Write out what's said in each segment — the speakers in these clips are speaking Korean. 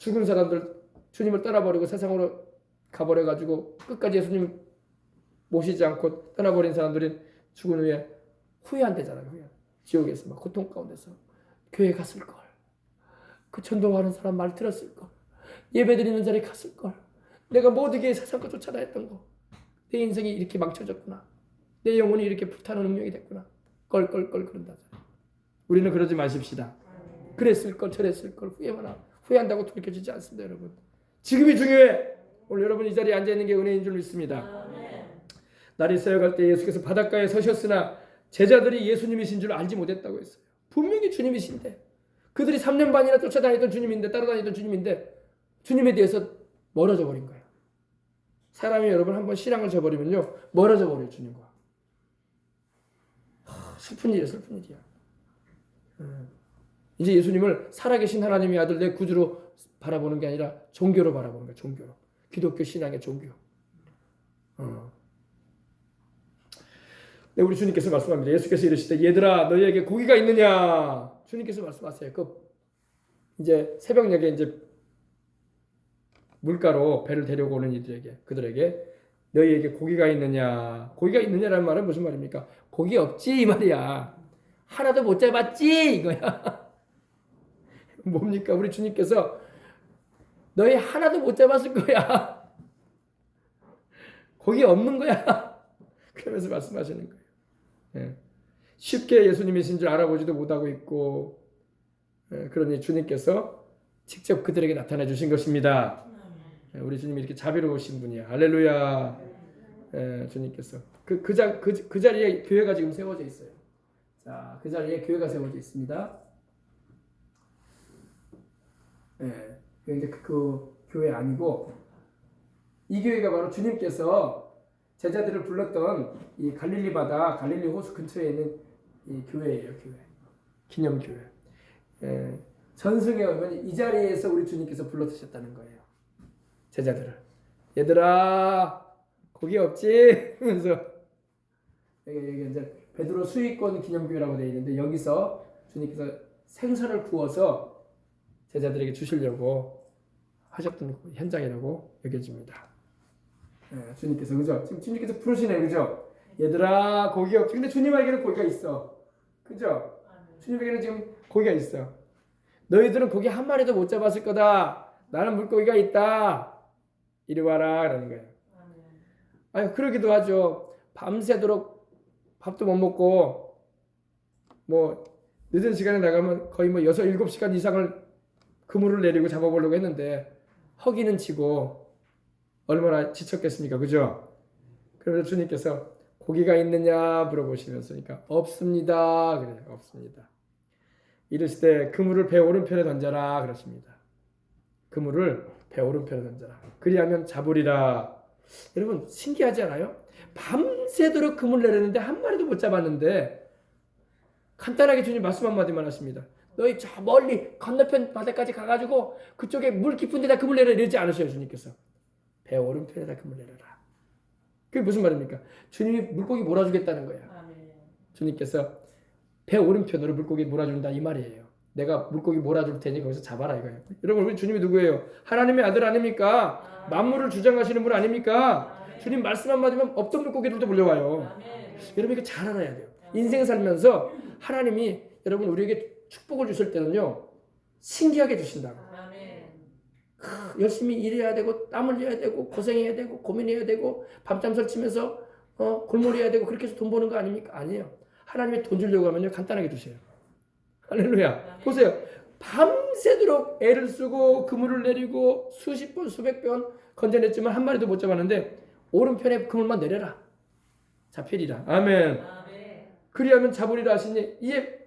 죽은 사람들 주님을 떠나버리고 세상으로 가버려가지고 끝까지 예수님 모시지 않고 떠나버린 사람들이 죽은 후에 후회한대잖아요. 후회. 지옥에서 막 고통 가운데서 교회 갔을걸. 그 전도하는 사람 말 들었을걸. 예배드리는 자리에 갔을걸. 내가 모두게 세상 거 쫓아다 했던 거. 내 인생이 이렇게 망쳐졌구나. 내 영혼이 이렇게 불타는 운명이 됐구나. 껄껄껄 그런다. 우리는 그러지 마십시다. 그랬을걸 저랬을걸 후회한다고 돌이켜지지 않습니다. 여러분. 지금이 중요해. 오늘 여러분 이 자리에 앉아있는 게 은혜인 줄 믿습니다. 날이 새어갈 때 예수께서 바닷가에 서셨으나 제자들이 예수님이신 줄 알지 못했다고 했어요. 분명히 주님이신데 그들이 3년 반이나 쫓아다니던 주님인데 따라다니던 주님인데 주님에 대해서 멀어져 버린 거예요. 사람이 여러분 한번 신앙을 저버리면요 멀어져 버려요. 주님과. 슬픈 일이야. 슬픈 일이야. 이제 예수님을 살아계신 하나님의 아들 내 구주로 바라보는 게 아니라 종교로 바라보는 거예요. 종교로. 기독교 신앙의 종교. 네, 우리 주님께서 말씀합니다. 예수께서 이르시되 얘들아 너희에게 고기가 있느냐? 주님께서 말씀하세요. 이제 새벽녘에 이제 물가로 배를 데려고 오는 그들에게 너희에게 고기가 있느냐? 고기가 있느냐라는 말은 무슨 말입니까? 고기 없지 이 말이야. 하나도 못 잡았지 이거야. 뭡니까? 우리 주님께서 너희 하나도 못 잡았을 거야. 고기 없는 거야. 그러면서 말씀하시는 거예요. 예. 쉽게 예수님이신 줄 알아보지도 못하고 있고 그러니 주님께서 직접 그들에게 나타나 주신 것입니다. 우리 주님이 이렇게 자비로우신 분이야. 할렐루야. 주님께서 그 자리에 교회가 지금 세워져 있어요. 자, 그 자리에 교회가 세워져 있습니다. 이제 그 교회 아니고 이 교회가 바로 주님께서 제자들을 불렀던 이 갈릴리 바다, 갈릴리 호수 근처에 있는 이 교회예요. 교회. 기념교회. 전승에 오면 이 자리에서 우리 주님께서 불러드셨다는 거예요. 제자들을. 얘들아 고기 없지? 그래서 여기 이제 베드로 수익권 기념교회라고 되어 있는데 여기서 주님께서 생선을 구워서 제자들에게 주시려고 하셨던 현장이라고 여겨집니다. 주님께서 그죠? 지금 주님께서 부르시네요, 그죠? 얘들아 고기 없지? 근데 주님에게는 고기가 있어, 그죠? 주님에게는 지금 고기가 있어. 너희들은 고기 한 마리도 못 잡았을 거다. 나는 물고기가 있다. 이리 와라 그러는 거예요. 아유 그러기도 하죠. 밤새도록 밥도 못 먹고 뭐 늦은 시간에 나가면 거의 뭐 6, 7시간 이상을 그물을 내리고 잡아보려고 했는데 허기는 지고 얼마나 지쳤겠습니까? 그죠? 그래서 주님께서 고기가 있느냐 물어보시면서 그러니까 없습니다. 그래요. 없습니다. 이르시되 그물을 배 오른편에 던져라 그러십니다. 그물을 배 오른편에 던져라. 그리하면 잡으리라. 여러분 신기하지 않아요? 밤새도록 그물 내렸는데 한 마리도 못 잡았는데 간단하게 주님 말씀 한마디만 하십니다. 너희 저 멀리 건너편 바다까지 가가지고 그쪽에 물 깊은 데다 그물 내려 이러지 않으셔요. 주님께서 배 오른편에다 그물 내려라. 그게 무슨 말입니까? 주님이 물고기 몰아주겠다는 거예요. 주님께서 배 오른편으로 물고기 몰아준다 이 말이에요. 내가 물고기 몰아줄 테니 거기서 잡아라 이거예요. 여러분 우리 주님이 누구예요? 하나님의 아들 아닙니까? 만물을 주장하시는 분 아닙니까? 주님 말씀 한마디면 없던 물고기들도 몰려와요. 여러분 이거 잘 알아야 돼요. 인생 살면서 하나님이 여러분 우리에게 축복을 주실 때는요 신기하게 주신다고. 열심히 일해야 되고 땀 흘려야 되고 고생해야 되고 고민해야 되고 밤잠 설치면서 골몰이해야 되고 그렇게 해서 돈 버는 거 아닙니까? 아니에요. 하나님이 돈 주려고 하면요 간단하게 주세요. 할렐루야. 보세요. 밤새도록 애를 쓰고 그물을 내리고 수십 번 수백 번 건져냈지만 한 마리도 못 잡았는데 오른편에 그물만 내려라. 잡히리라. 아멘. 그리하면 잡으리라 하시니 이에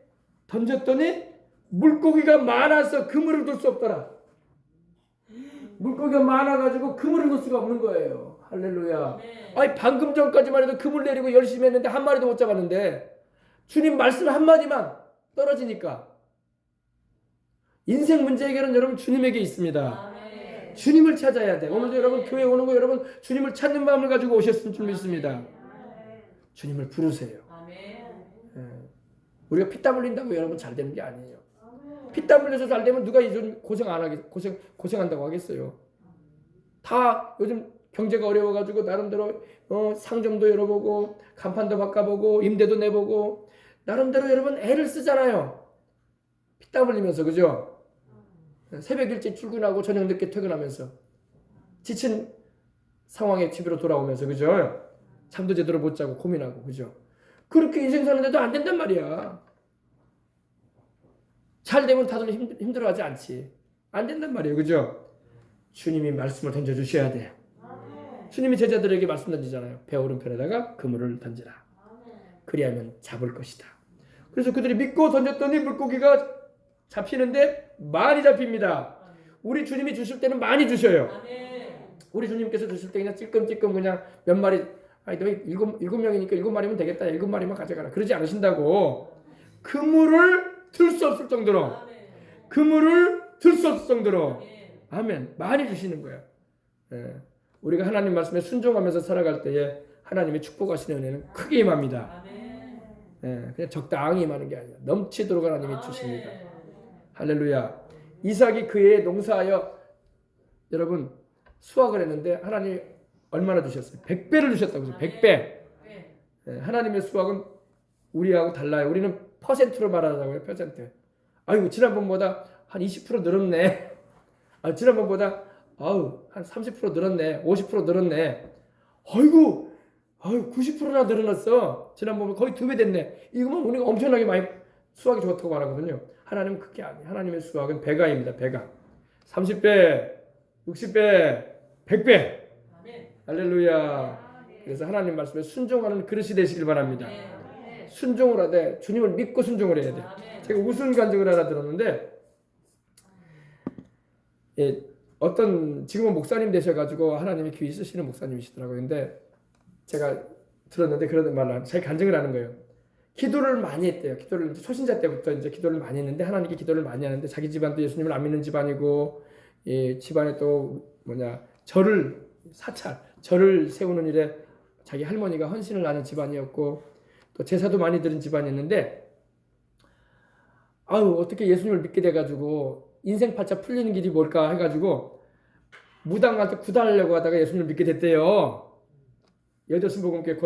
던졌더니 물고기가 많아서 그물을 둘 수 없더라. 물고기가 많아가지고 그물을 둘 수가 없는 거예요. 할렐루야. 아니 방금 전까지만 해도 그물 내리고 열심히 했는데 한 마리도 못 잡았는데 주님 말씀 한마디만 떨어지니까 인생 문제 해결은 여러분 주님에게 있습니다. 주님을 찾아야 돼. 오늘도 여러분 교회 오는 거 여러분 주님을 찾는 마음을 가지고 오셨을 줄 믿습니다. 주님을 부르세요. 우리가 피땀 흘린다고 여러분 잘 되는 게 아니에요. 피땀 흘려서 잘 되면 누가 요즘 고생한다고 하겠어요. 다 요즘 경제가 어려워가지고 나름대로 상점도 열어보고 간판도 바꿔보고 임대도 내보고 나름대로 여러분 애를 쓰잖아요. 피땀 흘리면서, 그죠? 새벽 일찍 출근하고 저녁 늦게 퇴근하면서 지친 상황에 집으로 돌아오면서, 그죠? 잠도 제대로 못 자고 고민하고, 그죠? 그렇게 인생 사는데도 안 된단 말이야. 잘 되면 다들 힘들어하지 않지. 안 된단 말이에요, 그죠? 주님이 말씀을 던져주셔야 돼. 주님이 제자들에게 말씀 던지잖아요. 배 오른편에다가 그물을 던지라. 그리하면 잡을 것이다. 그래서 그들이 믿고 던졌더니 물고기가 잡히는데 많이 잡힙니다. 우리 주님이 주실 때는 많이 주셔요. 우리 주님께서 주실 때 그냥 찔끔찔끔 그냥 몇 마리, 아니 너희 일곱 명이니까 7마리면 되겠다. 7마리만 가져가라. 그러지 않으신다고. 그물을 들 수 없을 정도로, 그물을 들 수 없을 정도로, 아멘, 많이 주시는 거야. 예. 우리가 하나님 말씀에 순종하면서 살아갈 때에 하나님의 축복하시는 은혜는 크게 임합니다. 예, 그냥 적당히 임하는 게 아니라 넘치도록 하나님이 주십니다. 할렐루야. 이삭이 그의 농사하여 여러분 수확을 했는데 하나님이 얼마나 주셨어요? 100배를 주셨다고 해서 100배. 예, 하나님의 수확은 우리하고 달라요. 우리는 퍼센트로 말하자고요. 퍼센트. 아이고 지난번보다 한 20% 늘었네. 아, 지난번보다 한 30% 늘었네. 50% 늘었네. 아이고 90%나 늘어났어. 지난번보다 거의 2배 됐네. 이거면 우리가 엄청나게 많이 수확이 좋다고 말하거든요. 하나님은 그게 아니에요. 하나님의 수확은 배가입니다. 배가. 30배, 60배, 100배. 할렐루야. 그래서 하나님 말씀에 순종하는 그릇이 되시길 바랍니다. 순종을 하되 주님을 믿고 순종을 해야 돼. 제가 우스운 간증을 하나 들었는데, 예, 지금은 목사님 되셔가지고 하나님이 귀히 쓰시는 목사님이시더라고요. 근데 제가 들었는데 그런 말을 제 간증을 하는 거예요. 기도를 많이 했대요. 기도를 초신자 때부터 이제 기도를 많이 했는데 하나님께 기도를 많이 하는데 자기 집안도 예수님을 안 믿는 집안이고, 예, 집안에 또 절을 세우는 일에 자기 할머니가 헌신을 하는 집안이었고, 또 제사도 많이 드린 집안이었는데, 어떻게 예수님을 믿게 돼가지고 인생 팔자 풀리는 길이 뭘까 해가지고 무당한테 구달하려고 하다가 예수님을 믿게 됐대요. 여도순복음교회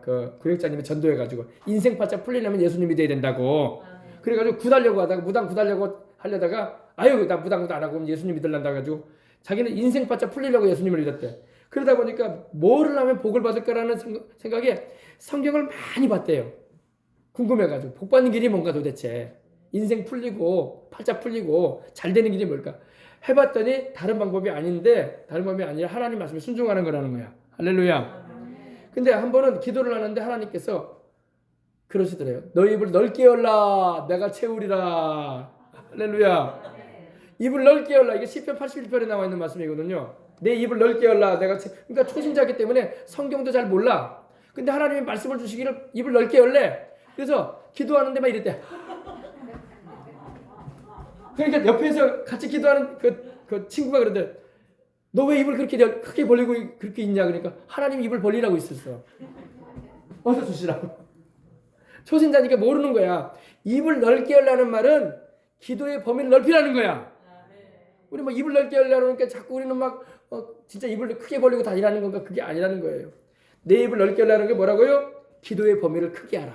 그 구역장님이 전도해가지고 인생 팔자 풀리려면 예수님이 돼야 된다고. 그래가지고 구달려고 하다가 무당 구달려고 하려다가 나 무당도 안 하고 예수님 믿으려고 해가지고 자기는 인생 팔자 풀리려고 예수님을 믿었대. 그러다 보니까 뭐를 하면 복을 받을까라는 생각에 성경을 많이 봤대요. 궁금해가지고 복 받는 길이 뭔가 도대체, 인생 풀리고 팔자 풀리고 잘 되는 길이 뭘까 해봤더니 다른 방법이 아닌데, 다른 방법이 아니라 하나님 말씀에 순종하는 거라는 거야. 할렐루야. 근데 한 번은 기도를 하는데 하나님께서 그러시더래요. 너 입을 넓게 열라 내가 채우리라. 할렐루야. 입을 넓게 열라. 이게 시편 81편에 나와 있는 말씀이거든요. 내 입을 넓게 열라 내가 그러니까 초신자이기 때문에 성경도 잘 몰라. 근데 하나님이 말씀을 주시기를 입을 넓게 열래. 그래서 기도하는데 막 이랬대. 그러니까 옆에서 같이 기도하는 그 친구가 그러대. 너 왜 입을 그렇게 크게 벌리고 그렇게 있냐. 그러니까 하나님이 입을 벌리라고 있었어. 어서 주시라고. 초신자니까 모르는 거야. 입을 넓게 열라는 말은 기도의 범위를 넓히라는 거야. 우리 입을 넓게 열라는 게 자꾸 우리는 진짜 입을 크게 벌리고 다니라는 건가? 그게 아니라는 거예요. 내 입을 넓게 열라는 게 뭐라고요? 기도의 범위를 크게 하라.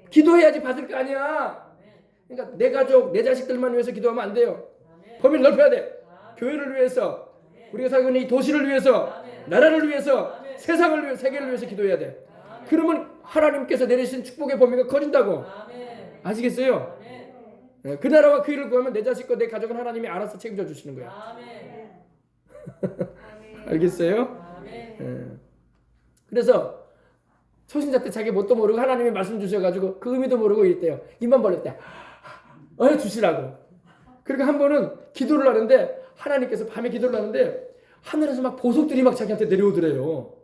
기도해야지 받을 거 아니야. 그러니까 내 가족, 내 자식들만 위해서 기도하면 안 돼요. 범위를 넓혀야 돼. 교회를 위해서, 우리가 살고 있는 이 도시를 위해서, 나라를 위해서, 세상을 위해서, 세계를 위해서 기도해야 돼. 그러면 하나님께서 내리신 축복의 범위가 커진다고. 아시겠어요? 그 나라와 그 일을 구하면 내 자식과 내 가족은 하나님이 알아서 책임져 주시는 거야. 알겠어요? 그래서 초신자 때 자기 뭣도 모르고 하나님이 말씀 주셔가지고 그 의미도 모르고 이랬대요. 입만 벌렸대. 주시라고. 그러니까 한 번은 기도를 하는데 하나님께서 밤에 기도를 하는데 하늘에서 보석들이 자기한테 내려오더래요.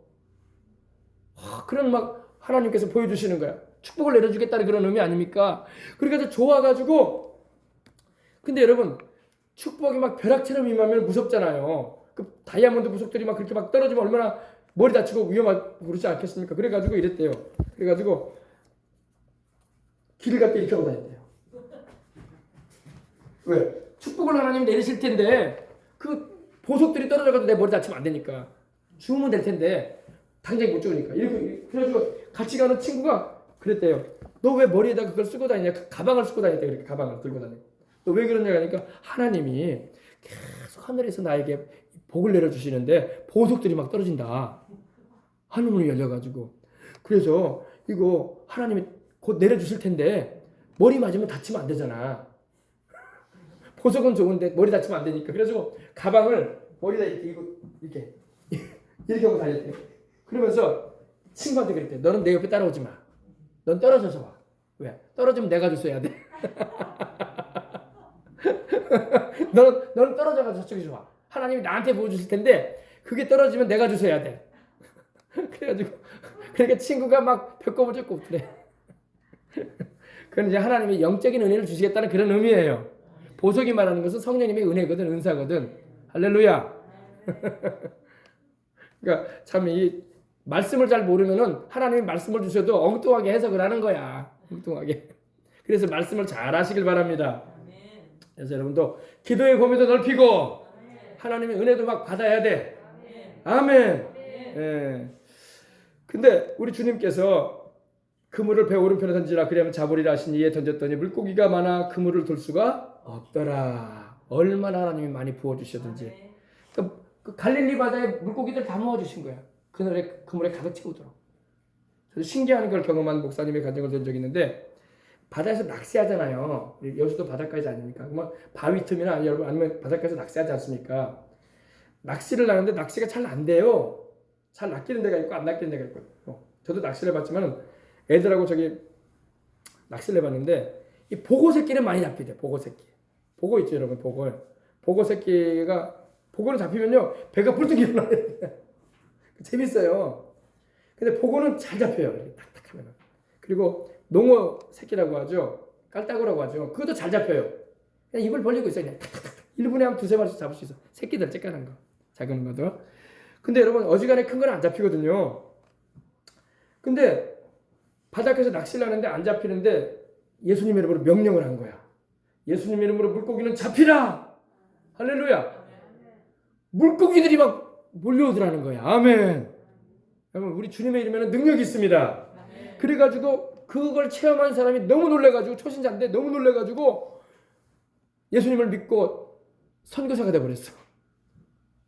그런 하나님께서 보여주시는 거야. 축복을 내려주겠다는 그런 의미 아닙니까? 그러니까 좋아가지고. 근데 여러분 축복이 벼락처럼 임하면 무섭잖아요. 그 다이아몬드 보석들이 그렇게 떨어지면 얼마나 머리 다치고 위험하고 그러지 않겠습니까? 그래가지고 이랬대요. 그래가지고 길 갈 때 이렇게 하고 다녔대요. 왜? 축복을 하나님이 내리실 텐데 그 보석들이 떨어져가지고 내 머리 다치면 안 되니까 주우면 될 텐데 당장 못 주우니까 이렇게 그래가지고 같이 가는 친구가 그랬대요. 너 왜 머리에다 그걸 쓰고 다니냐? 가방을 쓰고 다녔대. 그렇게 가방을 들고 다니. 너 왜 그러냐 하니까 하나님이 계속 하늘에서 나에게 복을 내려주시는데 보석들이 막 떨어진다. 하늘문이 열려가지고 그래서 이거 하나님이 곧 내려주실 텐데 머리 맞으면 다치면 안 되잖아. 보석은 좋은데 머리 다치면 안 되니까 그래서 가방을 머리다 이렇게 이렇게 하고 다녔대. 그러면서 친구한테 그랬대. 너는 내 옆에 따라오지 마. 넌 떨어져서 와. 왜? 떨어지면 내가 줬어야 돼. 너는 떨어져가지고 저쪽에서 와. 하나님이 나한테 보여주실 텐데 그게 떨어지면 내가 주셔야 돼. 그래가지고 그러니까 친구가 막 벽kop을 쫓고 웃더래. 그건 이제 하나님이 영적인 은혜를 주시겠다는 그런 의미예요. 보석이 말하는 것은 성령님의 은혜거든, 은사거든. 할렐루야. 그러니까 참 이 말씀을 잘 모르면은 하나님이 말씀을 주셔도 엉뚱하게 해석을 하는 거야. 엉뚱하게. 그래서 말씀을 잘 하시길 바랍니다. 그래서 여러분도 기도의 범위도 넓히고 하나님의 은혜도 막 받아야 돼. 아멘. 예. 근데 우리 주님께서 그물을 배 오른편에 던지라 그러면 잡으리라 하신 이에 던졌더니 물고기가 많아 그물을 돌 수가 없더라. 얼마나 하나님이 많이 부어주셨든지. 그 갈릴리 바다에 물고기들 다 모아주신 거야. 그물에 가득 채우도록. 저도 신기한 걸 경험한 목사님의 가정을 된 적이 있는데 바다에서 낚시하잖아요. 여수도 바닷가이지 아닙니까? 뭐 바위 틈이나 여러분 아니면 바닷가에서 낚시하지 않습니까? 낚시를 하는데 낚시가 잘 안 돼요. 잘 낚이는 데가 있고 안 낚이는 데가 있고. 저도 낚시를 해봤지만 애들하고 저기 낚시를 해봤는데 이 보고 새끼는 많이 잡히대. 보고 새끼. 보고 있죠 여러분. 보고 새끼가 보고는 잡히면요 배가 불뚝 일어나요. 재밌어요. 근데 보고는 잘 잡혀요. 탁탁 하면. 그리고 농어 새끼라고 하죠. 깔따구라고 하죠. 그것도 잘 잡혀요. 그냥 입을 벌리고 있어요. 그냥 탁탁탁. 1분에 한 두세 마리씩 잡을 수 있어. 새끼들 쬐깐한 거. 작은 거도. 근데 여러분 어지간해 큰 건 안 잡히거든요. 근데 바닷가에서 낚시를 하는데 안 잡히는데 예수님 이름으로 명령을 한 거야. 예수님 이름으로 물고기는 잡히라. 할렐루야. 물고기들이 막 몰려오더라는 거야. 아멘. 여러분 우리 주님의 이름에는 능력이 있습니다. 그래가지고 그걸 체험한 사람이 너무 놀래가지고 초신자인데 너무 놀래가지고 예수님을 믿고 선교사가 돼버렸어.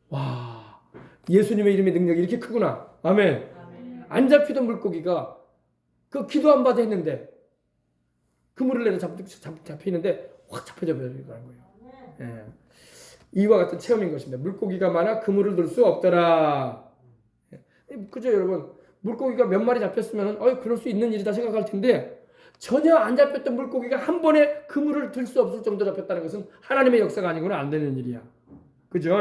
와, 예수님의 이름의 능력이 이렇게 크구나. 아멘. 안 잡히던 물고기가 그 기도 한 바도 했는데 그물을 내려 잡히는데 확 잡혀져 버리는 거예요. 예. 이와 같은 체험인 것입니다. 물고기가 많아 그물을 들 수 없더라. 그죠 여러분? 물고기가 몇 마리 잡혔으면 그럴 수 있는 일이다 생각할 텐데 전혀 안 잡혔던 물고기가 한 번에 그물을 들 수 없을 정도 잡혔다는 것은 하나님의 역사가 아니고는 안 되는 일이야. 그죠?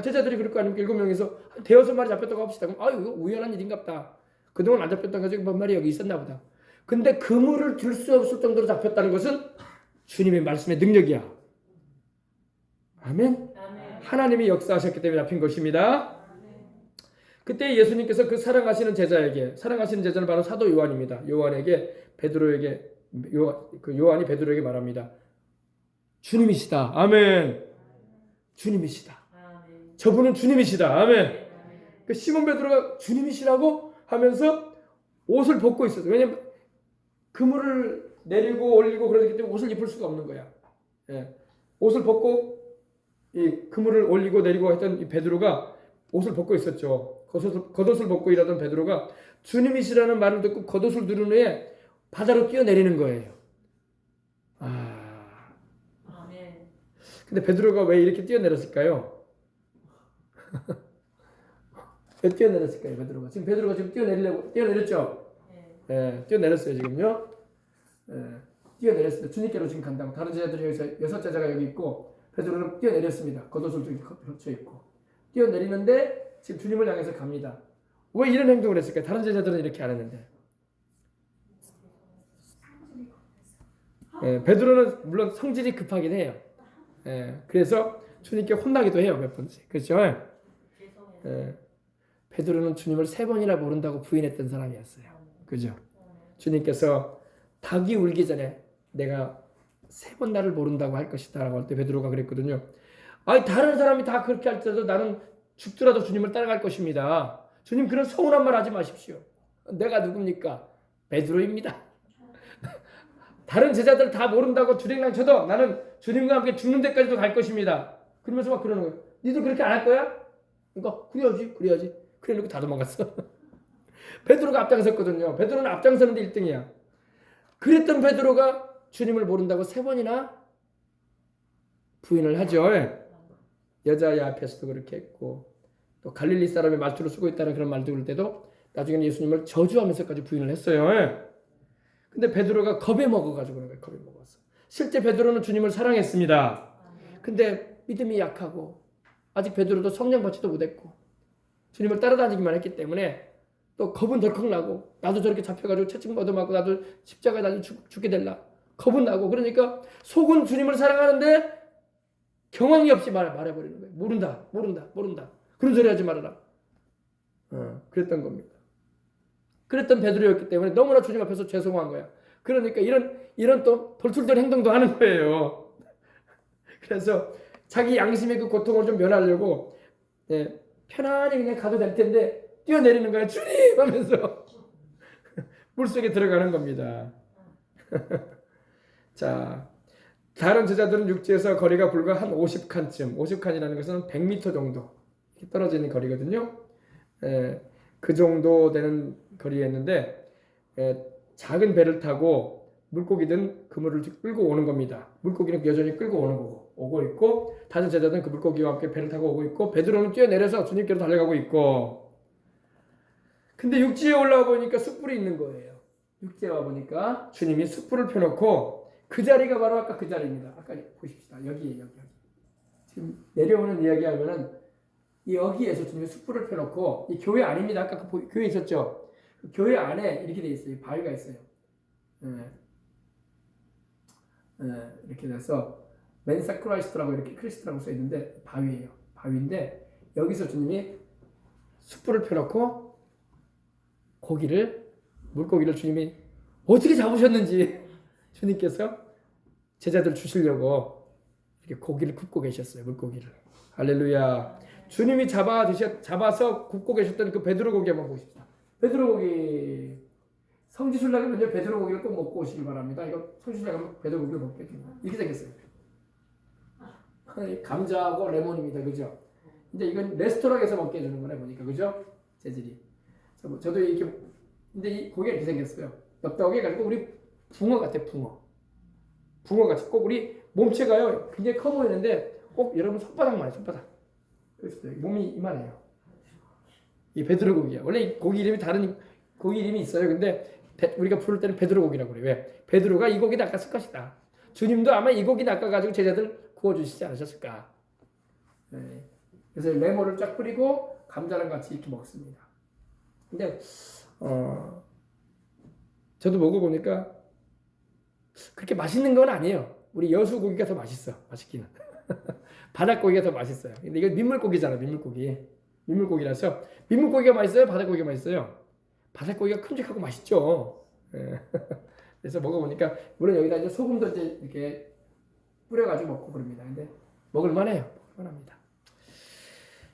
제자들이 그럴 거 아닙니까? 7명에서 대여섯 마리 잡혔다고 합시다. 그럼 이거 우연한 일인갑다. 그동안 안 잡혔던 가지고 몇 마리 여기 있었나 보다. 근데 그물을 들 수 없을 정도로 잡혔다는 것은 주님의 말씀의 능력이야. 아멘? 하나님이 역사하셨기 때문에 잡힌 것입니다. 그때 예수님께서 그 사랑하시는 제자는 바로 사도 요한입니다. 요한이 베드로에게 말합니다. 주님이시다. 아멘. 주님이시다. 저분은 주님이시다. 아멘. 그 시몬 베드로가 주님이시라고 하면서 옷을 벗고 있었어요. 왜냐면 그물을 내리고 올리고 그러기 때문에 옷을 입을 수가 없는 거야. 예. 옷을 벗고 이 그물을 올리고 내리고 했던 이 베드로가 옷을 벗고 있었죠. 겉옷을 벗고 일하던 베드로가 주님이시라는 말을 듣고 겉옷을 두른 후에 바다로 뛰어내리는 거예요. 아멘. 근데 베드로가 왜 이렇게 뛰어내렸을까요? 왜 뛰어내렸을까요, 베드로가? 지금 베드로가 지금 뛰어내렸죠? 예, 뛰어내렸어요, 지금요. 예, 뛰어내렸어요. 주님께로 지금 간다고. 다른 제자들이 여기서 6 제자가 여기 있고 베드로는 뛰어내렸습니다. 겉옷을 펼쳐 입고 뛰어내리는데 지금 주님을 향해서 갑니다. 왜 이런 행동을 했을까요? 다른 제자들은 이렇게 안 했는데. 예, 베드로는 물론 성질이 급하긴 해요. 예, 그래서 주님께 혼나기도 해요, 몇 번씩. 그렇죠? 예, 베드로는 주님을 3번이나 모른다고 부인했던 사람이었어요. 그죠? 주님께서 닭이 울기 전에 내가 세 번 나를 모른다고 할 것이다 라고 할 때 베드로가 그랬거든요. 아니 다른 사람이 다 그렇게 할 때도 나는 죽더라도 주님을 따라갈 것입니다. 주님 그런 서운한 말 하지 마십시오. 내가 누굽니까? 베드로입니다. 다른 제자들 다 모른다고 주랭랑 쳐도 나는 주님과 함께 죽는 데까지도 갈 것입니다. 그러면서 막 그러는 거예요. 니도 그렇게 안 할 거야? 그러니까 그래야지. 그래 놓고 다 도망갔어. 베드로가 앞장섰거든요. 베드로는 앞장서는데 1등이야. 그랬던 베드로가 주님을 모른다고 3번이나 부인을 하죠. 여자의 앞에서도 그렇게 했고 또 갈릴리 사람의 말투로 쓰고 있다는 그런 말도 그럴 때도 나중에는 예수님을 저주하면서까지 부인을 했어요. 근데 베드로가 겁에 먹어가지고 그런 거예요. 겁에 먹었어. 실제 베드로는 주님을 사랑했습니다. 근데 믿음이 약하고 아직 베드로도 성령 받지도 못했고 주님을 따라다니기만 했기 때문에 또 겁은 덜컥 나고 나도 저렇게 잡혀가지고 채찍 얻어맞고 나도 십자가에 나중에 죽게 될라 겁은 나고 그러니까 속은 주님을 사랑하는데 경황이 없이 말해버리는 거예요. 모른다. 그런 소리 하지 말아라. 그랬던 겁니다. 그랬던 베드로였기 때문에 너무나 주님 앞에서 죄송한 거야. 그러니까 이런 또 돌출된 행동도 하는 거예요. 그래서 자기 양심의 그 고통을 좀 면하려고 편안히 그냥 가도 될 텐데 뛰어내리는 거야. 주님 하면서 물속에 들어가는 겁니다. 자, 다른 제자들은 육지에서 거리가 불과 한 50칸쯤, 50칸이라는 것은 100m 정도 떨어져 있는 거리거든요. 그 정도 되는 거리였는데 작은 배를 타고 물고기든 그물을 끌고 오는 겁니다. 물고기는 여전히 끌고 오는 거고 오고 있고 다른 제자들은 그 물고기와 함께 배를 타고 오고 있고 베드로는 뛰어내려서 주님께로 달려가고 있고 근데 육지에 올라와 보니까 숯불이 있는 거예요. 육지에 와 보니까 주님이 숯불을 펴놓고 그 자리가 바로 아까 그 자리입니다. 아까 보십시다. 여기에요. 여기. 지금 내려오는 이야기 하면은 여기에서 주님이 숯불을 펴놓고 이 교회 아닙니다. 아까 그 교회 있었죠. 그 교회 안에 이렇게 돼 있어요. 바위가 있어요. 이렇게 돼서 맨사 크라이스트라고 이렇게 크리스트라고 써 있는데 바위예요. 바위인데 여기서 주님이 숯불을 펴놓고 물고기를 주님이 어떻게 잡으셨는지 주님께서 제자들 주시려고 이렇게 고기를 굽고 계셨어요. 물고기를. 할렐루야. 주님이 잡아서 굽고 계셨던 그 베드로 고기 한번 보십시다. 베드로 고기 성지순례 가면요 베드로 고기를 꼭 먹고 오시길 바랍니다. 이거 성지순례 가면 베드로 고기를 먹겠습니다. 이렇게 생겼어요. 감자하고 레몬입니다. 그죠? 근데 이건 레스토랑에서 먹게 해주는 거네 보니까 그죠? 재질이. 저도 이렇게 근데 이 고기가 이렇게 생겼어요. 넉넉하게 가지고 우리 붕어 같아 붕어 같이 꼭 우리 몸체가요 굉장히 커 보이는데 꼭 여러분 손바닥만 해요. 손바닥. 몸이 이만해요. 이 베드로 고기야. 원래 이 고기 이름이 다른 고기 이름이 있어요. 근데 우리가 부를 때는 베드로 고기라고 그래요. 왜? 베드로가 이 고기 낚았을 것이다. 주님도 아마 이 고기 낚아가지고 제자들 구워주시지 않으셨을까. 그래서 레몬을 쫙 뿌리고 감자랑 같이 이렇게 먹습니다. 근데 저도 먹어보니까 그렇게 맛있는 건 아니에요. 우리 여수 고기가 더 맛있어. 맛있기는. 바닷고기가 더 맛있어요. 근데 이거 민물고기잖아. 민물고기라서 민물고기가 맛있어요? 바닷고기가 맛있어요? 바닷고기가 큼직하고 맛있죠. 그래서 먹어보니까 물론 여기다 이제 소금도 이제 이렇게 뿌려가지고 먹고 그럽니다. 근데 먹을만해요. 먹을만합니다.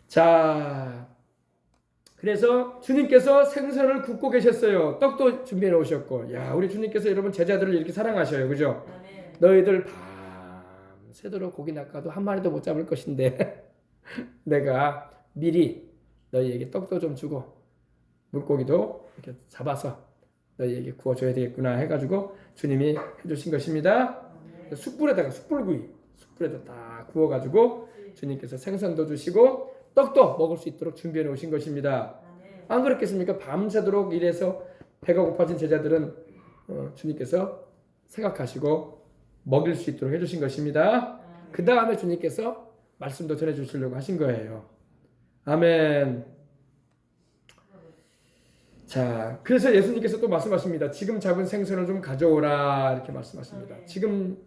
자, 그래서 주님께서 생선을 굽고 계셨어요. 떡도 준비해 놓으셨고, 야, 우리 주님께서 여러분 제자들을 이렇게 사랑하셔요, 그죠? 너희들 밤새도록 고기 낚아도 한 마리도 못 잡을 것인데 내가 미리 너희에게 떡도 좀 주고 물고기도 이렇게 잡아서 너희에게 구워줘야 되겠구나 해가지고 주님이 해주신 것입니다. 숯불에다가 숯불에다 딱 구워가지고 주님께서 생선도 주시고 떡도 먹을 수 있도록 준비해 놓으신 것입니다. 안 그렇겠습니까? 밤새도록 일해서 배가 고파진 제자들은 주님께서 생각하시고 먹일 수 있도록 해주신 것입니다. 그 다음에 주님께서 말씀도 전해주시려고 하신 거예요. 아멘. 자, 그래서 예수님께서 또 말씀하십니다. 지금 잡은 생선을 좀 가져오라 이렇게 말씀하십니다. 지금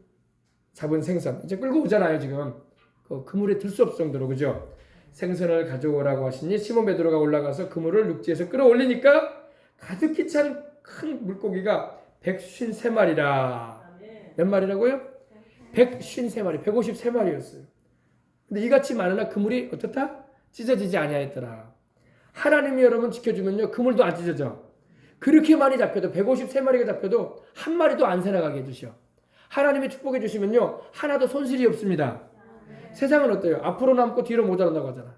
잡은 생선 이제 끌고 오잖아요. 지금 그 그물에 들 수 없을 정도로 그죠? 생선을 가져오라고 하시니 시몬 베드로가 올라가서 그물을 육지에서 끌어올리니까 가득히 찬 큰 물고기가 153마리라. 몇 마리라고요? 153마리, 153마리였어요. 근데 이같이 많으나 그물이 어떻다? 찢어지지 아니하였더라. 하나님이 여러분 지켜주면요, 그물도 안 찢어져. 그렇게 많이 잡혀도 153마리가 잡혀도 한 마리도 안 새나가게 해주셔. 하나님이 축복해 주시면요, 하나도 손실이 없습니다. 세상은 어때요? 앞으로 남고 뒤로 모자란다고 하잖아.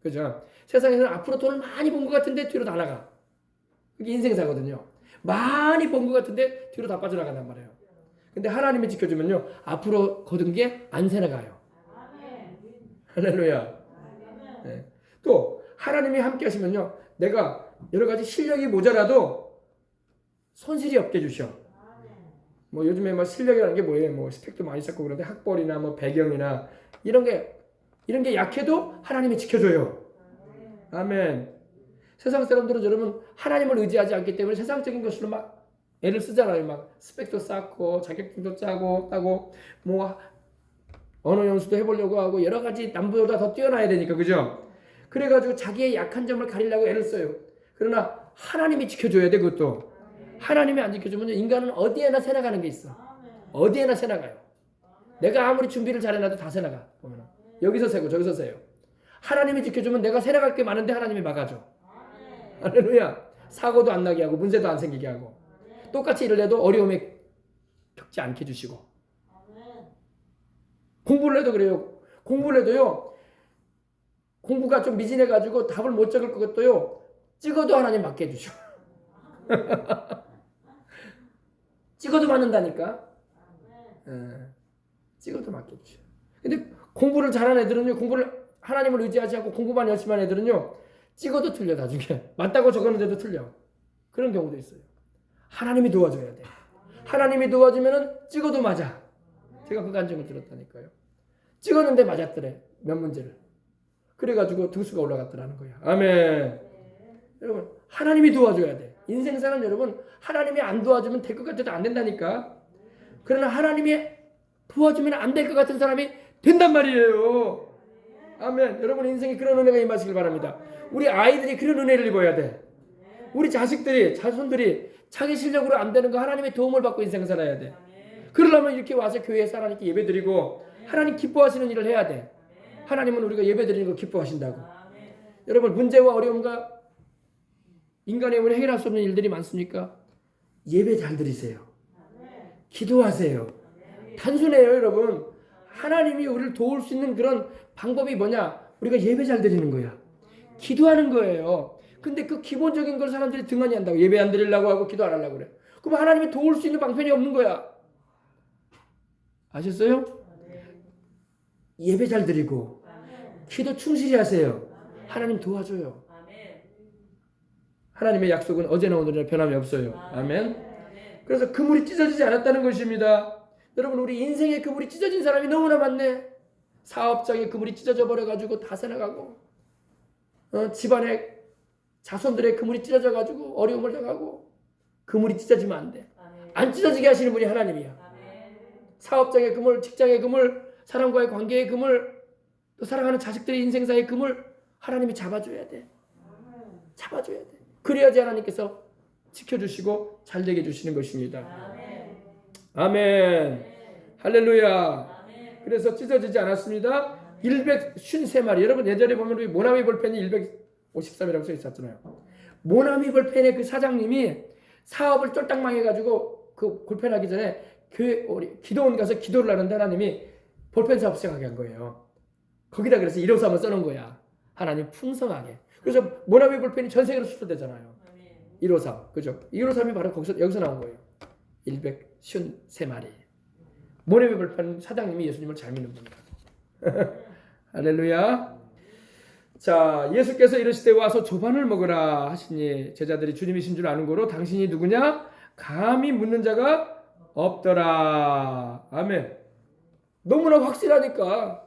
그죠? 세상에서는 앞으로 돈을 많이 번 것 같은데 뒤로 다 나가. 그게 인생사거든요. 많이 번 것 같은데 뒤로 다 빠져나간단 말이에요. 근데 하나님이 지켜주면요, 앞으로 거둔 게 안 새나가요. 할렐루야. 네. 또 하나님이 함께 하시면요, 내가 여러 가지 실력이 모자라도 손실이 없게 해주셔. 뭐 요즘에 뭐 실력이라는 게 뭐예요? 뭐 스펙도 많이 쌓고 그런데 학벌이나 뭐 배경이나 이런 게 약해도 하나님이 지켜줘요. 아멘. 세상 사람들은 여러분 하나님을 의지하지 않기 때문에 세상적인 것으로 막 애를 쓰잖아요. 막 스펙도 쌓고 자격증도 따고 뭐 언어 연수도 해보려고 하고 여러 가지 남보다 더 뛰어나야 되니까, 그죠? 그래가지고 자기의 약한 점을 가리려고 애를 써요. 그러나 하나님이 지켜줘야 돼. 그것도 하나님이 안 지켜주면 인간은 어디에나 새나가는 게 있어. 어디에나 새나가요. 내가 아무리 준비를 잘해놔도 다 새나가. 보면 여기서 새고 저기서 새요. 하나님이 지켜주면 내가 새나갈 게 많은데 하나님이 막아줘. 할렐루야. 사고도 안 나게 하고 문제도 안 생기게 하고 똑같이 일을 해도 어려움에 겪지 않게 해주시고, 공부를 해도 그래요. 공부를 해도요, 공부가 좀 미진해가지고 답을 못 적을 것도요, 찍어도 하나님 맞게 해주셔. 찍어도 맞는다니까. 찍어도 맞게 해주셔. 근데 공부를 잘하는 애들은요, 공부를 하나님을 의지하지 않고 공부만 열심히 하는 애들은요, 찍어도 틀려. 나중에 맞다고 적었는데도 틀려. 그런 경우도 있어요. 하나님이 도와줘야 돼. 하나님이 도와주면은 찍어도 맞아. 제가 그 간증을 들었다니까요. 찍었는데 맞았더래, 몇 문제를. 그래가지고 등수가 올라갔더라는 거야. 아멘. 여러분, 하나님이 도와줘야 돼. 인생사는 여러분, 하나님이 안 도와주면 될 것 같아도 안 된다니까. 그러나 하나님이 도와주면 안 될 것 같은 사람이 된단 말이에요. 아멘. 여러분 인생에 그런 은혜가 임하시길 바랍니다. 우리 아이들이 그런 은혜를 입어야 돼. 우리 자식들이, 자손들이 자기 실력으로 안 되는 거 하나님의 도움을 받고 인생 살아야 돼. 그러려면 이렇게 와서 교회에 하나님께 예배드리고 하나님 기뻐하시는 일을 해야 돼. 하나님은 우리가 예배드리는 거 기뻐하신다고. 여러분, 문제와 어려움과 인간의 힘으로 해결할 수 없는 일들이 많습니까? 예배 잘 드리세요. 기도하세요. 단순해요, 여러분. 하나님이 우리를 도울 수 있는 그런 방법이 뭐냐? 우리가 예배 잘 드리는 거야. 기도하는 거예요. 근데 그 기본적인 걸 사람들이 등한히 한다고. 예배 안 드리려고 하고 기도 안 하려고 그래. 그럼 하나님이 도울 수 있는 방편이 없는 거야. 아셨어요? 예배 잘 드리고 기도 충실히 하세요. 하나님 도와줘요. 하나님의 약속은 어제나 오늘이나 변함이 없어요. 아멘. 그래서 그물이 찢어지지 않았다는 것입니다. 여러분, 우리 인생의 그물이 찢어진 사람이 너무나 많네. 사업장의 그물이 찢어져 버려가지고 다 새나가고, 집안의 자손들의 그물이 찢어져가지고 어려움을 당하고. 그물이 찢어지면 안 돼. 안 찢어지게 하시는 분이 하나님이야. 사업장의 그물, 직장의 그물, 사람과의 관계의 그물, 또 사랑하는 자식들의 인생사의 그물, 하나님이 잡아줘야 돼. 잡아줘야 돼. 그래야지 하나님께서 지켜주시고 잘되게 해주시는 것입니다. 아멘. 할렐루야. 그래서 찢어지지 않았습니다. 153마리. 여러분 예전에 보면 우리 모나미 볼펜이 153이라고 써 있었잖아요. 모나미 볼펜의 그 사장님이 사업을 쫄딱 망해가지고 그 볼펜하기 전에 교회 기도원 가서 기도를 하는데 하나님이 볼펜 사업 시작하게 한 거예요. 거기다 그래서 153을 써놓은 거야. 하나님 풍성하게. 그래서 모나미 볼펜이 전 세계로 수출되잖아요. 153. 그죠? 153이 바로 여기서 나온 거예요. 153마리. 모나미 볼펜 사장님이 예수님을 잘 믿는 분이다. 할렐루야. 자, 예수께서 이르시되 와서 조반을 먹으라 하시니 제자들이 주님이신 줄 아는 거로 당신이 누구냐? 감히 묻는 자가 없더라. 아멘. 너무나 확실하니까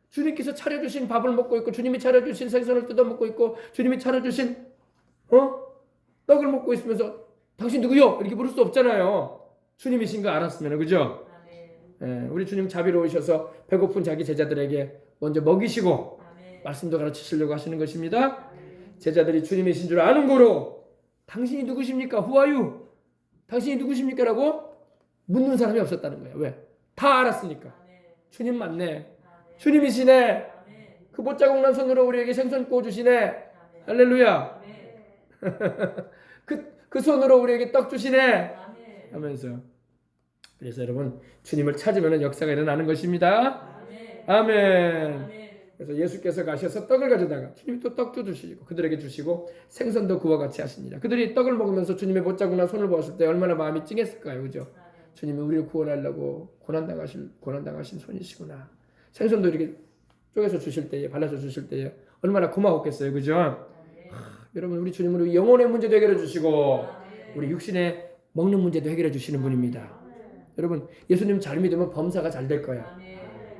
주님께서 차려주신 밥을 먹고 있고 주님이 차려주신 생선을 뜯어먹고 있고 주님이 차려주신 떡을 먹고 있으면서 당신 누구요? 이렇게 물을 수 없잖아요. 주님이신 거 알았으면. 그죠? 우리 주님 자비로우셔서 배고픈 자기 제자들에게 먼저 먹이시고 말씀도 가르치시려고 하시는 것입니다. 제자들이 주님이신 줄 아는 거로 당신이 누구십니까? Who are you? 당신이 누구십니까? 라고 묻는 사람이 없었다는 거예요. 왜? 다 알았으니까. 주님 맞네. 주님이시네. 그 못자국 난 손으로 우리에게 생선 구워주시네. 할렐루야. 그 손으로 우리에게 떡 주시네. 하면서. 그래서 여러분, 주님을 찾으면 역사가 일어나는 것입니다. 아멘. 그래서 예수께서 가셔서 떡을 가져다가 주님이 또 떡도 주시고 그들에게 주시고 생선도 그와 같이 하십니다. 그들이 떡을 먹으면서 주님의 못자국나 손을 보았을 때 얼마나 마음이 찡했을까요? 그죠? 주님이 우리를 구원하려고 고난당하신 손이시구나. 생선도 이렇게 쪼개서 주실 때에, 발라서 주실 때에 얼마나 고마웠겠어요. 그죠? 여러분, 우리 주님은 우리 영혼의 문제도 해결해 주시고 우리 육신의 먹는 문제도 해결해 주시는 분입니다. 여러분, 예수님 잘 믿으면 범사가 잘 될 거야.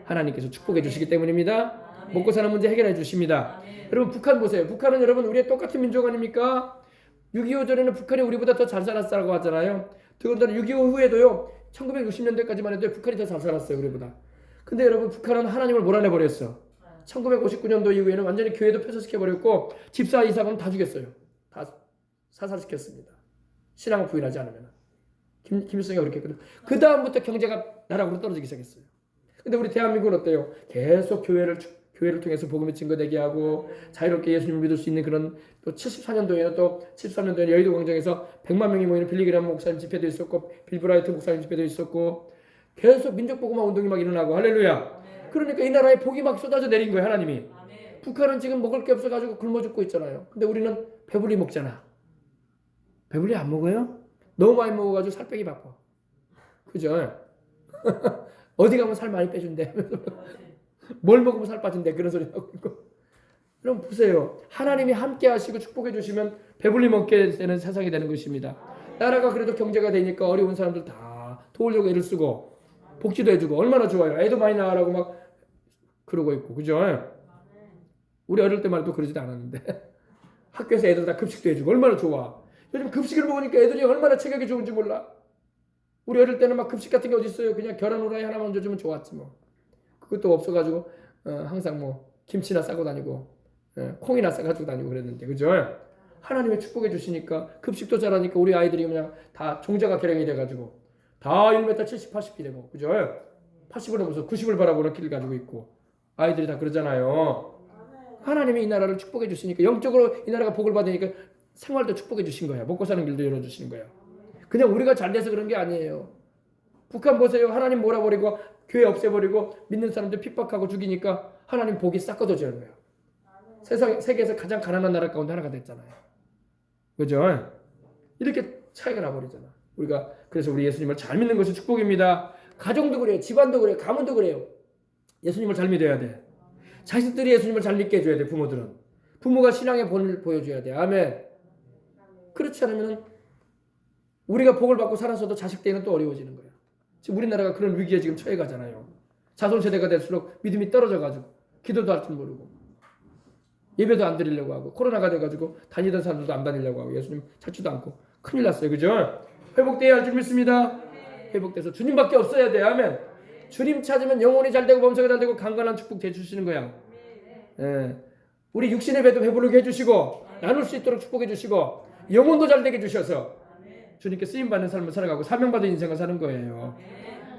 하나님께서 축복해 주시기 때문입니다. 먹고 사는 문제 해결해 주십니다. 여러분, 북한 보세요. 북한은 여러분 우리의 똑같은 민족 아닙니까? 6.25 전에는 북한이 우리보다 더 잘 살았다고 하잖아요. 더군다나 6.25 후에도요. 1960년대까지만 해도 북한이 더 잘 살았어요. 우리보다. 근데 여러분, 북한은 하나님을 몰아내버렸어. 1959년도 이후에는 완전히 교회도 폐쇄시켜버렸고 집사 이사가는 다 죽였어요. 다 사살시켰습니다. 신앙을 부인하지 않으면. 김일성이 그렇게 했거든. 그 다음부터 경제가 나락으로 떨어지기 시작했어요. 근데 우리 대한민국은 어때요? 계속 교회를 통해서 복음이 증거되게 하고 자유롭게 예수님을 믿을 수 있는 그런, 또 73년도에는 여의도 광장에서 100만 명이 모이는 빌리그람 목사님 집회도 있었고 빌브라이트 목사님 집회도 있었고 계속 민족복음화 운동이 막 일어나고 할렐루야. 그러니까 이 나라에 복이 막 쏟아져 내린 거예요. 하나님이. 북한은 지금 먹을 게 없어가지고 굶어 죽고 있잖아요. 근데 우리는 배불리 먹잖아. 배불리 안 먹어요? 너무 많이 먹어가지고 살 빼기 바빠. 그죠? 어디 가면 살 많이 빼준대. 뭘 먹으면 살 빠진대. 그런 소리 하고 있고. 그럼 보세요. 하나님이 함께 하시고 축복해 주시면 배불리 먹게 되는 세상이 되는 것입니다. 나라가 그래도 경제가 되니까 어려운 사람들 다 도우려고 애를 쓰고 복지도 해주고 얼마나 좋아요. 애도 많이 낳으라고 막 그러고 있고. 그죠? 우리 어릴 때만 해도 그러지도 않았는데 학교에서 애들 다 급식도 해주고 얼마나 좋아. 요즘 급식을 먹으니까 애들이 얼마나 체격이 좋은지 몰라. 우리 어릴 때는 막 급식 같은 게 어디 있어요. 그냥 계란 후라이 하나만 얹어주면 좋았지 뭐. 그것도 없어가지고 항상 뭐 김치나 싸고 다니고 콩이나 싸가지고 다니고 그랬는데. 그죠? 하나님의 축복해 주시니까 급식도 잘하니까 우리 아이들이 그냥 다 종자가 개량이 돼가지고 다 1m 70, 80이 되고. 그죠? 80을 넘어서 90을 바라보는 키를 가지고 있고 아이들이 다 그러잖아요. 하나님이 이 나라를 축복해 주시니까 영적으로 이 나라가 복을 받으니까 생활도 축복해 주신 거야. 먹고 사는 길도 열어주시는 거야. 그냥 우리가 잘 돼서 그런 게 아니에요. 북한 보세요. 하나님 몰아버리고 교회 없애버리고 믿는 사람들 핍박하고 죽이니까 하나님 복이 싹 걷어지는 거예요. 세계에서 가장 가난한 나라 가운데 하나가 됐잖아요. 그죠? 이렇게 차이가 나버리잖아. 그래서 우리 예수님을 잘 믿는 것이 축복입니다. 가정도 그래요. 집안도 그래요. 가문도 그래요. 예수님을 잘 믿어야 돼. 자식들이 예수님을 잘 믿게 해줘야 돼. 부모들은. 부모가 신앙의 본을 보여줘야 돼. 아멘. 그렇지 않으면 우리가 복을 받고 살아서도 자식 때는 또 어려워지는 거예요. 지금 우리나라가 그런 위기에 지금 처해 가잖아요. 자손 세대가 될수록 믿음이 떨어져가지고 기도도 할 줄 모르고 예배도 안 드리려고 하고 코로나가 돼가지고 다니던 사람들도 안 다니려고 하고 예수님 찾지도 않고 큰일 났어요. 그죠? 회복돼야 할 줄 믿습니다. 회복돼서 주님밖에 없어야 돼. 아멘. 주님 찾으면 영혼이 잘 되고 범사가 잘 되고 강건한 축복 대주시는 거야. 우리 육신의 배도 배부르게 해주시고 나눌 수 있도록 축복해 주시고 영혼도 잘 되게 주셔서 주님께 쓰임받는 삶을 살아가고 사명받은 인생을 사는 거예요.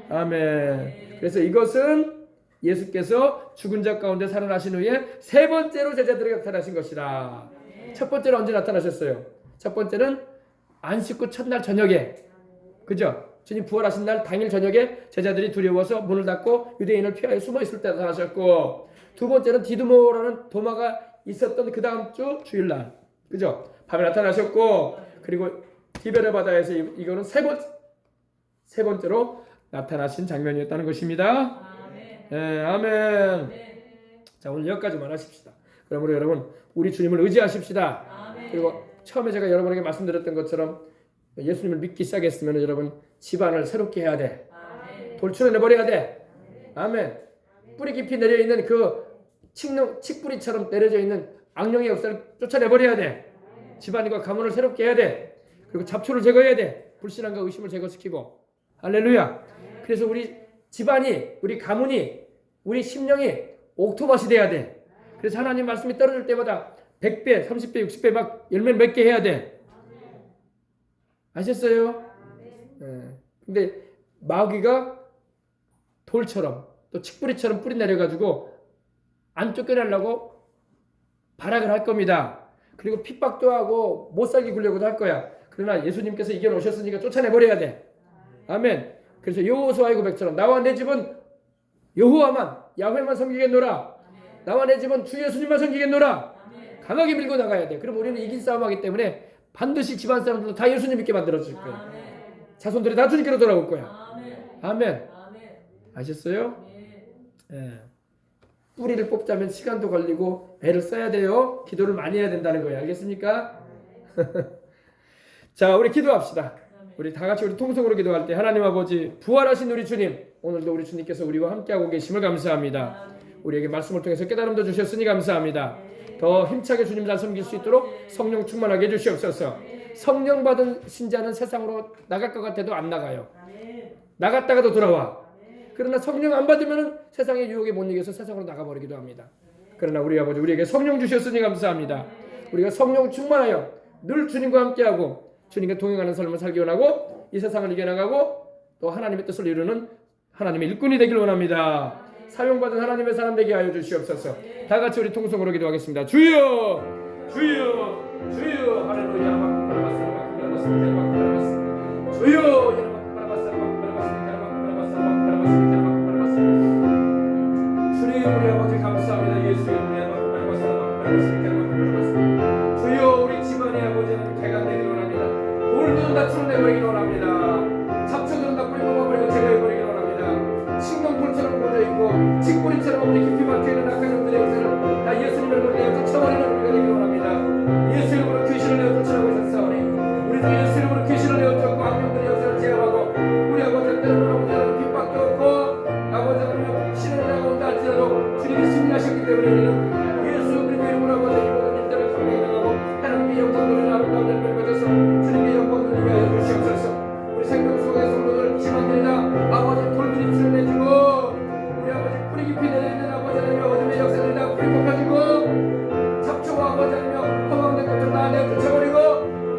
아멘. 그래서 이것은 예수께서 죽은 자 가운데 살아나신 후에 세 번째로 제자들에게 나타나신 것이다. 첫 번째는 언제 나타나셨어요? 첫 번째는 안식 후 첫날 저녁에. 그죠? 주님 부활하신 날 당일 저녁에 제자들이 두려워서 문을 닫고 유대인을 피하여 숨어 있을 때 나타나셨고, 두 번째는 디두모라는 도마가 있었던 그 다음 주 주일날. 그죠? 밤에 나타나셨고, 그리고 디베르 바다에서 이거는 세 번째로 나타나신 장면이었다는 것입니다. 아멘. 아멘. 자, 오늘 여기까지만 하십시다. 그러므로 여러분, 우리 주님을 의지하십시다. 아멘. 그리고 처음에 제가 여러분에게 말씀드렸던 것처럼 예수님을 믿기 시작했으면 여러분 집안을 새롭게 해야 돼. 아멘. 돌출해내버려야 돼. 아멘. 뿌리 깊이 내려있는 그 칡뿌리처럼 내려져 있는 악령의 역사를 쫓아내버려야 돼. 집안과 가문을 새롭게 해야 돼. 그리고 잡초를 제거해야 돼. 불신앙과 의심을 제거시키고. 할렐루야. 그래서 우리 집안이, 우리 가문이, 우리 심령이 옥토밭이 돼야 돼. 그래서 하나님 말씀이 떨어질 때마다 100배, 30배, 60배 막 열매 맺게 해야 돼. 아셨어요? 네. 근데 마귀가 돌처럼 또 칡뿌리처럼 뿌리 내려가지고 안 쫓겨나려고 발악을 할 겁니다. 그리고 핍박도 하고 못살게 굴려고도 할 거야. 그러나 예수님께서 이겨놓으셨으니까 쫓아내버려야 돼. 아멘. 그래서 여호수아의 고백처럼 나와 내 집은 여호와만 야훼만 섬기겠노라. 나와 내 집은 주 예수님만 섬기겠노라. 강하게 밀고 나가야 돼. 그럼 우리는 이긴 싸움하기 때문에 반드시 집안 사람들도 다 예수님 믿게 만들어줄 거야. 자손들이 다 주님께로 돌아올 거야. 아멘. 아셨어요? 예. 뿌리를 뽑자면 시간도 걸리고 애를 써야 돼요. 기도를 많이 해야 된다는 거예요. 알겠습니까? 자, 우리 기도합시다. 우리 다 같이 우리 통성으로 기도할 때 하나님 아버지 부활하신 우리 주님, 오늘도 우리 주님께서 우리와 함께하고 계심을 감사합니다. 우리에게 말씀을 통해서 깨달음도 주셨으니 감사합니다. 더 힘차게 주님 잘 섬길 수 있도록 성령 충만하게 해주시옵소서. 성령 받은 신자는 세상으로 나갈 것 같아도 안 나가요. 나갔다가도 돌아와. 그러나 성령 안 받으면 세상의 유혹에 못 이겨서 세상으로 나가버리기도 합니다. 그러나 우리 아버지 우리에게 성령 주셨으니 감사합니다. 우리가 성령 충만하여 늘 주님과 함께하고 주님과 동행하는 삶을 살기 원하고 이 세상을 이겨나가고 또 하나님의 뜻을 이루는 하나님의 일꾼이 되길 원합니다. 사용받은 하나님의 사람 되게 하여 주시옵소서. 다 같이 우리 통성으로 기도하겠습니다. 주여 주여 주여 할렐루야. 주여 주님 우리 아버지 감사합니다. 예수의 주여 우리 집안의 아버지는 개가 되기를 원합니다. 돌들은 다 풀어내버리기를 원합니다. 잡초들은 다 뿌리뽑아버리고 제거해버리기를 원합니다. 식명불처럼 꽂아있고 직뿌리처럼 아버지 깊이 박혀있는 악한 놈들의 것을 다 예수님을 보내어 쫓아버리는 우리가 되기를 원합니다. 예수 이름으로 귀신을 내어 쫓아내고 있었사오니 우리도 예수 이름으로 귀신을 내어 쫓고 악령들의 역사를 제압하고 우리 아버지는 때로는 아버지는 핍박도 없고 아버지는 신을 내가 온다 할지라도 주님이 승리하셨기 때문에 우리는 예수 그리스도의 이름으로 아버지의 모든 일들을 감당하고 하나님의 영광 돌리는 아름다운 열매를 맺어서 주님의 영광 돌리게 하여 주시옵소서. 우리 생명 속의 성도들 집안들이나 아버지 돌들이 피를 내주고 우리 아버지 뿌리 깊이 내리는 아버지 하나님의 어둠의 역사들이 다 뿌리 뽑혀지고 잡초와 아버지 하나님의 허망된 것들 다 내어 쫓아버리고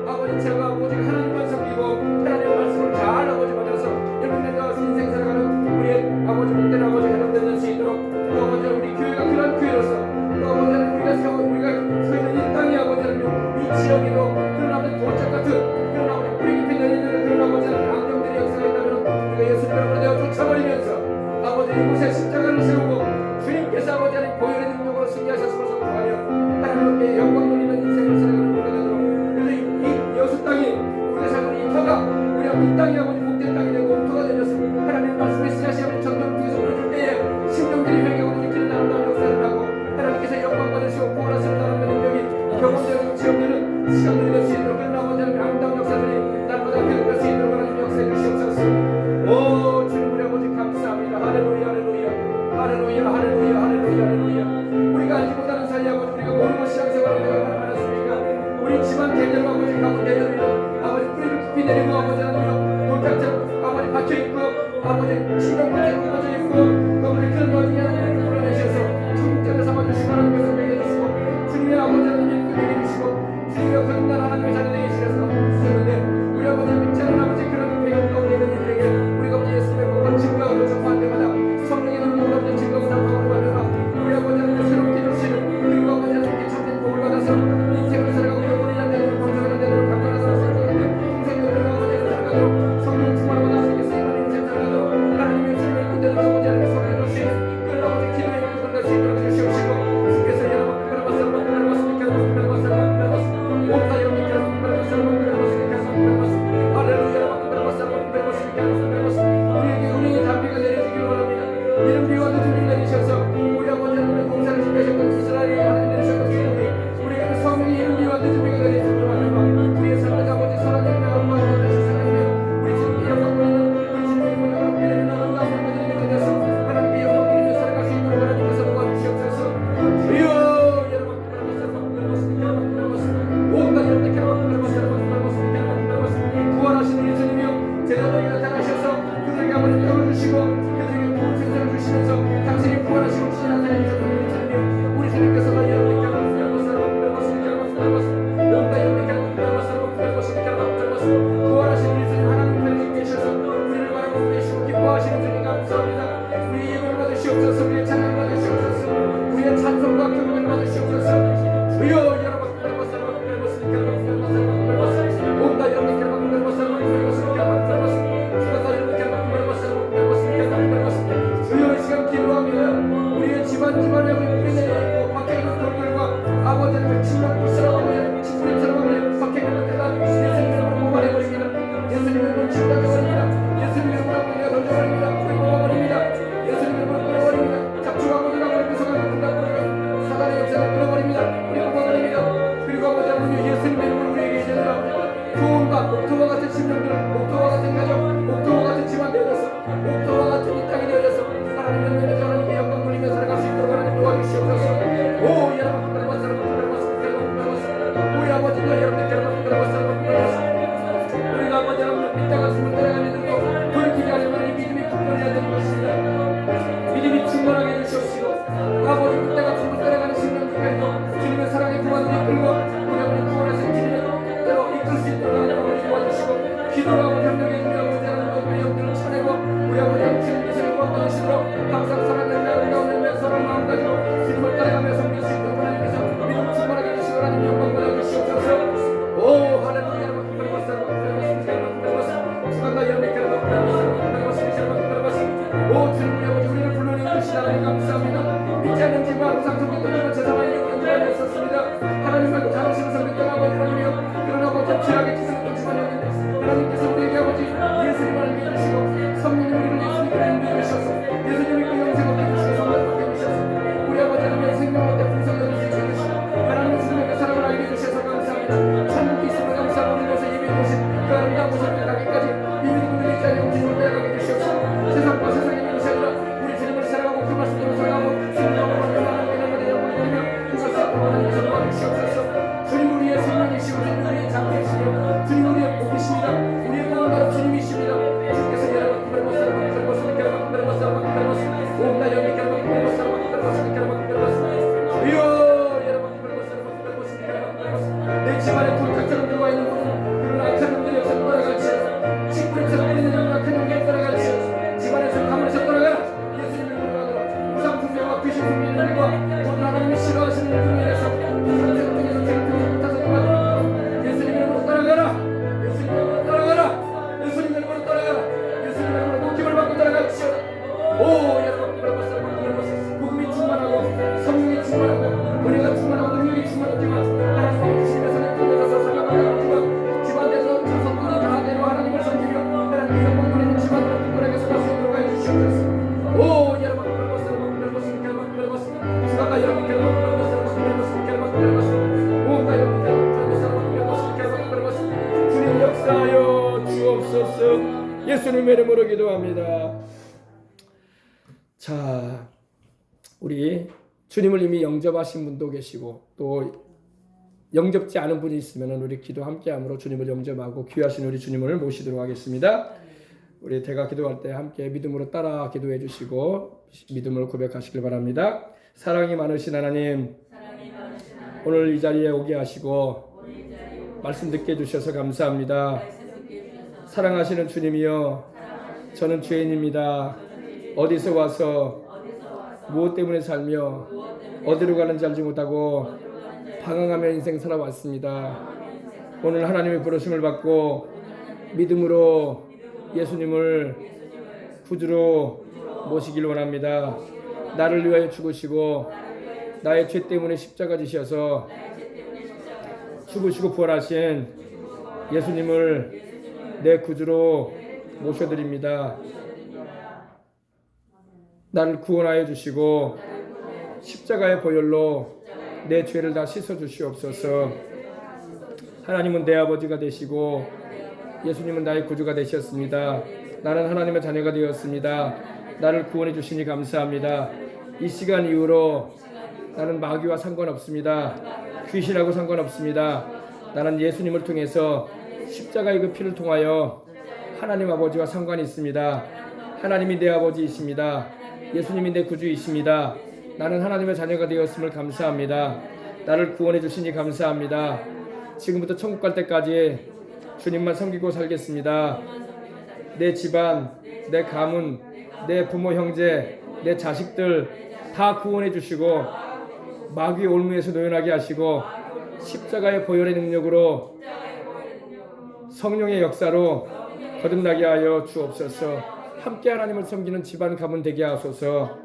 아버지 제가 오직 하나님만 섬기고 하나님의 말씀을 잘 아버지 받아서 열매를 가서 인생 살아가는 우리의 아버지 못된 아버지 해당되는 수 있도록 또 아버지 우리 교회가 그런 교회로서 또 아버지 우리가 서 있는 이 땅이 아버지 하나님 이 지역에도 그런 아버지 도적 같은 그런 아버지 뿌리 깊이 내리는 그런 아버지 하나님 악령들의 역사가 있다면 우리가 예수님을 내어 쫓아버리면서 아버지 이곳에 십자가를 세우고 주님께서 아버지 하나님 보혈의 능력으로 승리하셨음을 선포하며 하나님께 영광 돌리는 인생을 살아가는 우리가 되도록 그래서 이 여수 땅이 우리가 살고 이 터가 우리 이 땅이 아버지 복된 땅이 되고 온토가 되었습니다. 하나님의 말씀에 씨앗이 아버지 전도를 통해서 오를 때에 심령들이 회개하고 느끼는 아름다운 역사를 하고 하나님께서 영광 받으시고 구원하시는 사람들의 능력이 경험되고 체험되는 시간들이 될 수 있도록 그런 아버지 하나님의 아름다운 역사들이 날마다 계속될 수 있도록 하나님 역사해 주시옵소서. 오 주님 우리 아버지 감사합니다. 할렐루야 할렐루야 할렐루야 할렐루야 할렐루야 할렐루야 않는 집안 우상 섬기 떠나고 제사만 이렇게 되었었습니다. 하나님 말고 다른 신을 섬기 떠나고 하나님이여 그러나 모든 죄악의 기승했던 집안이었는데 하나님께서 우리에게 아버지 예수님을 믿으시고 성령님 우리를 예수님을 믿으셔서 예수님이 그 영생 얻게 해주시고 성령 얻게 해주셔서 우리 아버지 하나님의 생명 얻게 풍성을 주시고 하나님의 주님의 사랑을 알게 해주셔서 감사합니다. 하나님께 있음을 감사하고 우리 곳에 예배해 오신 그 아름다운 곳에 가기까지 이민이 우리의 자리에 오시고 내려가게 주시옵소서. 세상과 세상의 것이 아니라 우리 주님을 사랑하고 그 말씀대로 살아가고 순종하고 만족하는 이날마다 영광이며 이것을 하나님의 전부가 주시옵소서. 주님 우리의 생명이시고 주님 우리의 장래이시며 주님 우리의 복이십니다. 우리의 복은 바로 주님이십니다. 주께서 여러분 오나 여기 결국 내 집안에 불같처럼 들어와 있는 분은 그런 악한 놈들이 없어 돌아가지 직분처럼 있는 영과 큰 용기에 돌아가지 집안에서 가문에서 돌아가라. 예수님의 이름으로 우상 숭배와 귀신 숭배의 일과 모든 하나님이 싫어하시는 일로 인해서 상태가 통해서 제일 못해서 도와드립니다. 예수님의 이름으로 따라가라. 예수님의 이름으로 따라가라. 예수님의 이름으로 따라가라. 예수님의 이름으로 목임을 받고 따라가시오. 오 여러분 복음이 충만하고 성령이 충만하고 은혜가 충만하고 능력이 충만하지만 하나님의 집에서는 통해서 살아가지만 집안에서 자손들이 다 대로 하나님을 섬기며 하나님의 영광 누리는 집안으로 특별하게 속아서 들어가 주시옵소서. 오 여러분 주가가 여러분 주님 역사하여 주옵소서. 예수님의 이름으로 기도합니다. 자, 우리 주님을 이미 영접하신 분도 계시고 또 영접지 않은 분이 있으면 우리 기도 함께함으로 주님을 영접하고 귀하신 우리 주님을 모시도록 하겠습니다. 우리 대가 기도할 때 함께 믿음으로 따라 기도해 주시고 믿음을 고백하시길 바랍니다. 사랑이 많으신 하나님, 오늘 이 자리에 오게 하시고 말씀 듣게 해주셔서 감사합니다. 사랑하시는 주님이여, 저는 죄인입니다. 어디서 와서 무엇 때문에 살며 어디로 가는지 알지 못하고 방황하며 인생 살아왔습니다. 오늘 하나님의 부르심을 받고 믿음으로 예수님을 구주로 모시길 원합니다. 나를 위하여 죽으시고 나의 죄 때문에 십자가 지셔서 죽으시고 부활하신 예수님을 내 구주로 모셔드립니다. 나를 구원하여 주시고 십자가의 보혈로 내 죄를 다 씻어 주시옵소서. 하나님은 내 아버지가 되시고 예수님은 나의 구주가 되셨습니다. 나는 하나님의 자녀가 되었습니다. 나를 구원해 주시니 감사합니다. 이 시간 이후로 나는 마귀와 상관없습니다. 귀신하고 상관없습니다. 나는 예수님을 통해서 십자가의 그 피를 통하여 하나님 아버지와 상관이 있습니다. 하나님이 내 아버지이십니다. 예수님이 내 구주이십니다. 나는 하나님의 자녀가 되었음을 감사합니다. 나를 구원해 주시니 감사합니다. 지금부터 천국 갈 때까지 주님만 섬기고 살겠습니다. 내 집안, 내 가문, 내 부모 형제, 내 자식들 다 구원해 주시고 마귀의 올무에서 노연하게 하시고 십자가의 보혈의 능력으로 성령의 역사로 거듭나게 하여 주옵소서. 함께 하나님을 섬기는 집안 가문 되게 하소서.